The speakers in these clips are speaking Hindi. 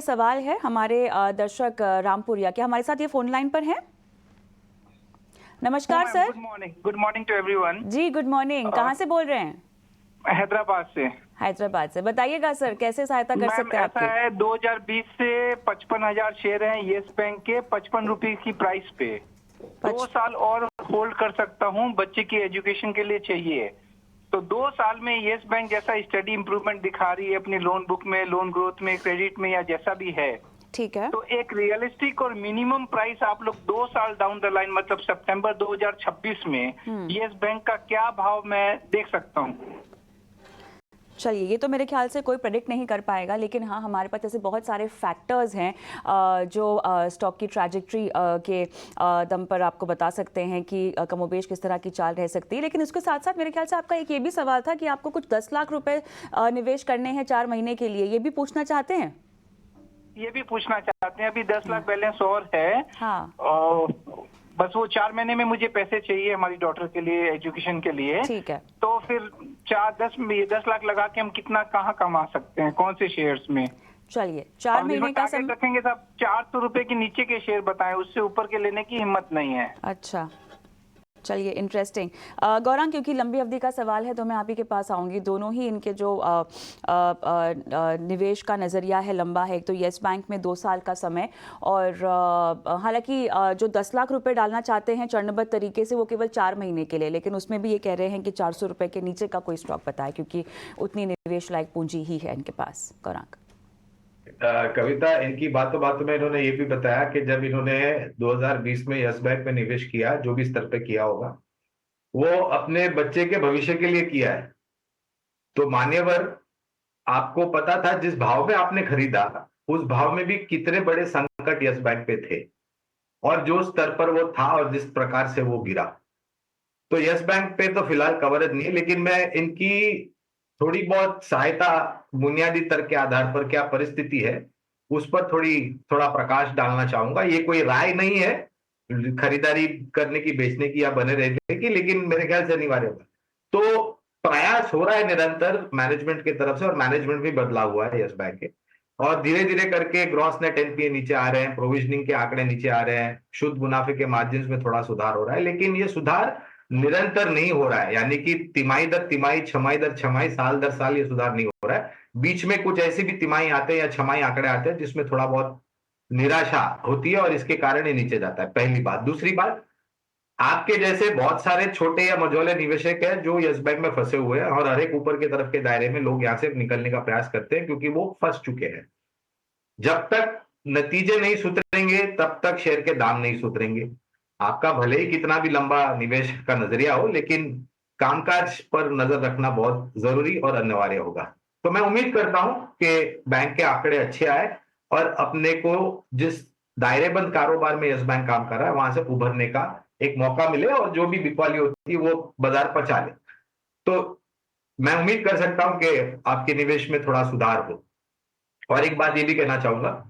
ये सवाल है हमारे दर्शक रामपुरिया के, हमारे साथ ये फोन लाइन पर हैं। नमस्कार sir. Good morning to everyone. जी गुड मॉर्निंग। कहाँ से बोल रहे हैं? हैदराबाद से। हैदराबाद से। बताइएगा सर, कैसे सहायता कर सकते हैं आपकी? ऐसा है, 2020 से 55,000 शेयर हैं येस बैंक के 55 रुपए की प्राइस पे। 2 साल और होल्ड कर सकता हूँ, बच्चे की एजुकेशन के लिए चाहिए। तो 2 साल में येस बैंक जैसा स्टडी इंप्रूवमेंट दिखा रही है अपनी लोन बुक में, लोन ग्रोथ में, क्रेडिट में, या जैसा भी है। ठीक है। तो एक रियलिस्टिक और मिनिमम प्राइस आप लोग 2 साल डाउन द लाइन, मतलब सितंबर 2026 में येस बैंक का क्या भाव मैं देख सकता हूँ? चलिए, ये तो मेरे ख्याल से कोई प्रेडिक्ट नहीं कर पाएगा, लेकिन हाँ हमारे पास ऐसे बहुत सारे फैक्टर्स हैं जो स्टॉक की ट्रैजेक्टरी के दम पर आपको बता सकते हैं कि कमोबेश किस तरह की चाल रह सकती है। लेकिन उसके साथ साथ मेरे ख्याल से आपका एक ये भी सवाल था कि आपको कुछ 10 लाख रुपए निवेश करने हैं 4 महीने के लिए, ये भी पूछना चाहते हैं? ये भी पूछना चाहते हैं। अभी 10 लाख बैलेंस और है। हाँ। और बस वो 4 महीने में मुझे पैसे चाहिए हमारी डॉटर के लिए, एजुकेशन के लिए। ठीक है। तो फिर 10 लाख लगा के हम कितना कहाँ कमा सकते हैं, कौन से शेयर्स में? चलिए, 4 महीने का समय रखेंगे साहब। 400 रुपए के नीचे के शेयर बताएं, उससे ऊपर के लेने की हिम्मत नहीं है। अच्छा, चलिए, इंटरेस्टिंग। गौरांग, क्योंकि लंबी अवधि का सवाल है तो मैं आप ही के पास आऊँगी। दोनों ही इनके जो निवेश का नज़रिया है लंबा है। एक तो येस बैंक में 2 साल का समय, और हालांकि जो 10 लाख रुपए डालना चाहते हैं चरणबद्ध तरीके से, वो केवल 4 महीने के लिए, लेकिन उसमें भी ये कह रहे हैं कि 400 रुपये के नीचे का कोई स्टॉक बताए, क्योंकि उतनी निवेश लायक पूंजी ही है इनके पास। गौरांग। कविता, इनकी बातों में इन्होंने ये भी बताया कि जब इन्होंने 2020 में यस बैंक में निवेश किया, जो भी स्तर पे किया होगा, वो अपने बच्चे के भविष्य के लिए किया है। तो मान्यवर, आपको पता था जिस भाव में आपने खरीदा, उस भाव में भी कितने बड़े संकट यस बैंक पे थे, और जो स्तर पर वो था और जिस प्रकार से वो गिरा। तो यस बैंक पे तो फिलहाल कवरेज नहीं है, लेकिन मैं इनकी थोड़ी बहुत सहायता बुनियादी तर्क के आधार पर क्या परिस्थिति है उस पर थोड़ा प्रकाश डालना चाहूंगा। ये कोई राय नहीं है खरीदारी करने की, बेचने की या बने रहने की, लेकिन मेरे ख्याल से अनिवार्य होगा। तो प्रयास हो रहा है निरंतर मैनेजमेंट की तरफ से, और मैनेजमेंट भी बदला हुआ है यस बैंक के, और धीरे धीरे करके ग्रॉस नेट एनपीए नीचे आ रहे हैं, प्रोविजनिंग के आंकड़े नीचे आ रहे हैं, शुद्ध मुनाफे के मार्जिन में थोड़ा सुधार हो रहा है। लेकिन ये सुधार निरंतर नहीं हो रहा है, यानी कि तिमाही दर तिमाही, छमाही दर छमाही, साल दर साल ये सुधार नहीं हो रहा है। बीच में कुछ ऐसी भी तिमाही आते हैं या छमाही आंकड़े आते हैं जिसमें थोड़ा बहुत निराशा होती है, और इसके कारण ये नीचे जाता है। पहली बात। दूसरी बात, आपके जैसे बहुत सारे छोटे या मझोले निवेशक हैं जो यस बैंक में फंसे हुए हैं, और हर एक ऊपर के तरफ के दायरे में लोग यहां से निकलने का प्रयास करते हैं, क्योंकि वो फंस चुके हैं। जब तक नतीजे नहीं सुधरेंगे तब तक शेयर के दाम नहीं सुधरेंगे। आपका भले ही कितना भी लंबा निवेश का नजरिया हो, लेकिन कामकाज पर नजर रखना बहुत जरूरी और अनिवार्य होगा। तो मैं उम्मीद करता हूं कि बैंक के आंकड़े अच्छे आए और अपने को जिस दायरेबंद कारोबार में यस बैंक काम कर रहा है वहां से उभरने का एक मौका मिले, और जो भी बिकवाली होती है वो बाजार पचा ले। तो मैं उम्मीद कर सकता हूं कि आपके निवेश में थोड़ा सुधार हो। और एक बात ये भी कहना चाहूंगा,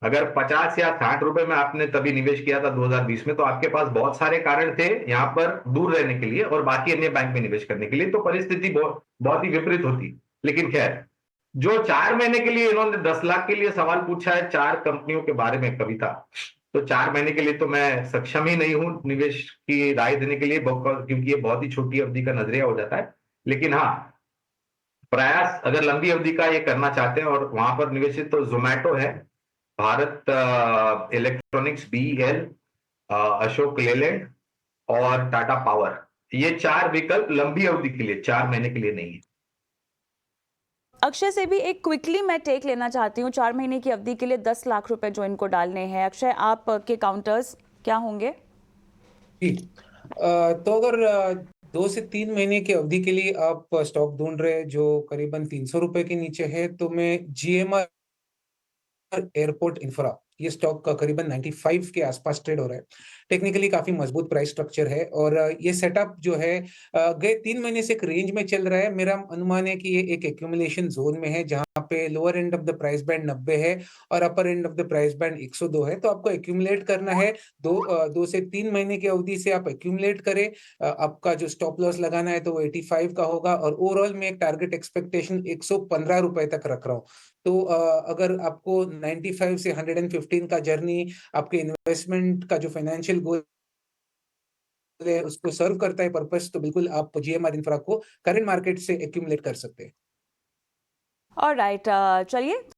अगर 50 या 60 रुपए में आपने तभी निवेश किया था 2020 में, तो आपके पास बहुत सारे कारण थे यहाँ पर दूर रहने के लिए और बाकी अन्य बैंक में निवेश करने के लिए, तो परिस्थिति बहुत ही विपरीत होती। लेकिन खैर, जो 4 महीने के लिए इन्होंने 10 लाख के लिए सवाल पूछा है 4 कंपनियों के बारे में, कविता, तो 4 महीने के लिए तो मैं सक्षम ही नहीं हूं निवेश की राय देने के लिए, क्योंकि ये बहुत ही छोटी अवधि का नजरिया हो जाता है। लेकिन हाँ, प्रयास अगर लंबी अवधि का ये करना चाहते हैं और वहां पर निवेशित, तो जोमैटो है, भारत इलेक्ट्रॉनिक्स बीईएल, अशोक लेलैंड और टाटा पावर, ये 4 विकल्प लंबी अवधि के लिए, 4 महीने के लिए नहीं है। अक्षय से भी एक क्विकली मैं टेक लेना चाहती हूँ। 4 महीने की अवधि के लिए 10 लाख रुपए जो इनको डालने हैं, अक्षय आपके काउंटर्स क्या होंगे? तो अगर 2 से 3 महीने की अवधि के लिए आप स्टॉक ढूंढ रहे हैं जो करीबन 300 रुपए के नीचे है, तो मैं जीएमआर एयरपोर्ट इंफ्रा, ये स्टॉक का करीबन 95 के आसपास ट्रेड हो रहा है। टेक्निकली काफी मजबूत प्राइस स्ट्रक्चर है, और ये सेटअप जो है गए 3 महीने से एक रेंज में चल रहा है। मेरा अनुमान है कि ये एक एक्यूमुलेशन जोन में है, जहां पे lower end of the price band 90 है और upper end of the price band 102 है। तो आपको एक्यूमुलेट करना है, 2 से 3 महीने की अवधि से आप एक्यूमुलेट करें। आपका जो स्टॉप लॉस लगाना है तो वो 85 का होगा, और ओवरऑल में एक टारगेट एक्सपेक्टेशन 115 रुपए तक रख रहा हूँ। तो अगर आपको 95 से 115 का जर्नी आपके इन्वेस्टमेंट का जो फाइनेंशियल गोल है उसको सर्व करता है पर्पस, तो बिल्कुल आप जीएमआर इंफ्रा को करंट मार्केट से एक्यूमुलेट कर सकते हैं। ऑलराइट, चलिए